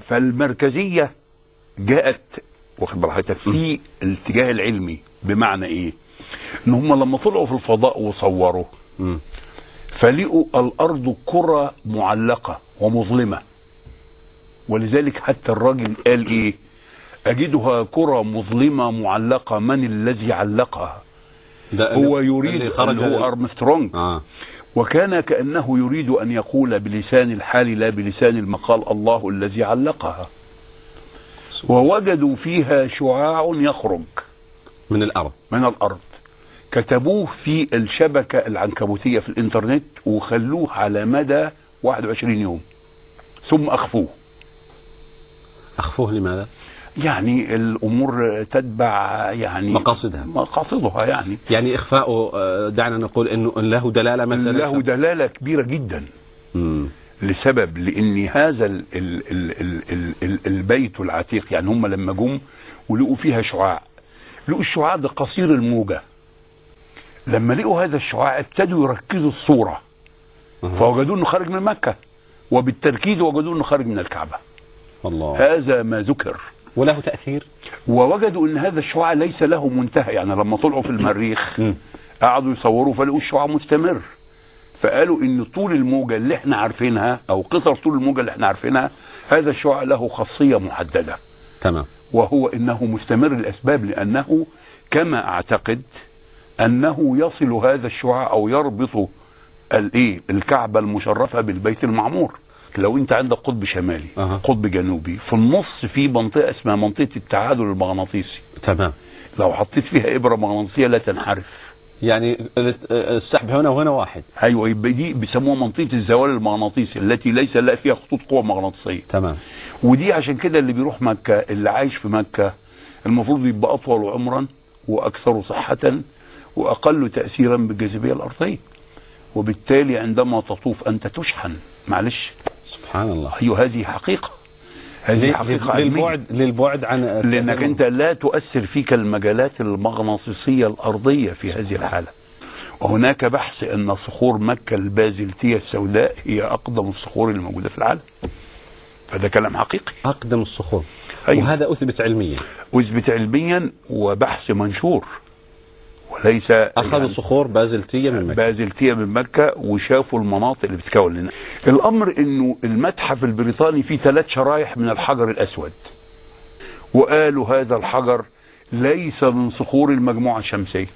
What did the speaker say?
فالمركزية جاءت واخد براحتك في الاتجاه العلمي. بمعنى ايه؟ ان هم لما طلعوا في الفضاء وصوروا فلقوا الارض كرة معلقة ومظلمة، ولذلك حتى الراجل قال ايه؟ اجدها كرة مظلمة معلقة، من الذي علقها؟ هو يريد اللي هو ارمسترونج. وكان كأنه يريد أن يقول بلسان الحال لا بلسان المقال الله الذي علقها. ووجدوا فيها شعاع يخرج من الأرض. كتبوه في الشبكة العنكبوتية في الإنترنت وخلوه على مدى 21 يوم ثم أخفوه. أخفوه لماذا؟ يعني الأمور تتبع يعني مقاصدها يعني إخفاؤه دعنا نقول أنه له دلالة مثلا، له دلالة كبيرة جدا. لسبب، لأن هذا البيت العتيق يعني هم لما جم ولقوا فيها شعاع، لقوا الشعاع ده قصير الموجة. لما لقوا هذا الشعاع ابتدوا يركزوا الصورة فوجدوا أنه خارج من مكة، وبالتركيز وجدوا أنه خارج من الكعبة. الله. هذا ما ذكر وله تأثير. ووجدوا ان هذا الشعاع ليس له منتهى، يعني لما طلعوا في المريخ قعدوا يصوروا فلقوا الشعاع مستمر، فقالوا ان طول الموجة اللي احنا عارفينها او قصر طول الموجة اللي احنا عارفينها هذا الشعاع له خاصية محددة. تمام. وهو انه مستمر الاسباب، لانه كما اعتقد انه يصل هذا الشعاع او يربط الكعبة المشرفة بالبيت المعمور. لو انت عندك قطب شمالي قطب جنوبي، في النص في منطقه اسمها منطقه التعادل المغناطيسي. تمام. لو حطيت فيها ابره مغناطيسيه لا تنحرف، يعني السحب هنا وهنا واحد. ايوه، يبقى دي بيسموها منطقه الزوال المغناطيسي التي ليس لا فيها خطوط قوه مغناطيسيه. تمام. ودي عشان كده اللي بيروح مكه، اللي عايش في مكه المفروض يبقى اطول عمرا واكثر صحه واقل تاثيرا بالجاذبيه الارضيه، وبالتالي عندما تطوف انت تشحن. معلش، سبحان الله. ايوه، هذه حقيقه. هذه حقيقه للبعد عن لانك انت لا تؤثر فيك المجالات المغناطيسيه الارضيه في هذه الحاله. وهناك بحث ان صخور مكه البازلتيه السوداء هي اقدم الصخور الموجوده في العالم. فده كلام حقيقي. اقدم الصخور. أيوة. وهذا اثبت علميا. اثبت علميا وبحث منشور، وليس اخذوا يعني صخور بازلتيه من مكه وشافوا المناطق اللي بتتكون لنا. الامر انه المتحف البريطاني فيه 3 شرايح من الحجر الاسود، وقالوا هذا الحجر ليس من صخور المجموعه الشمسيه.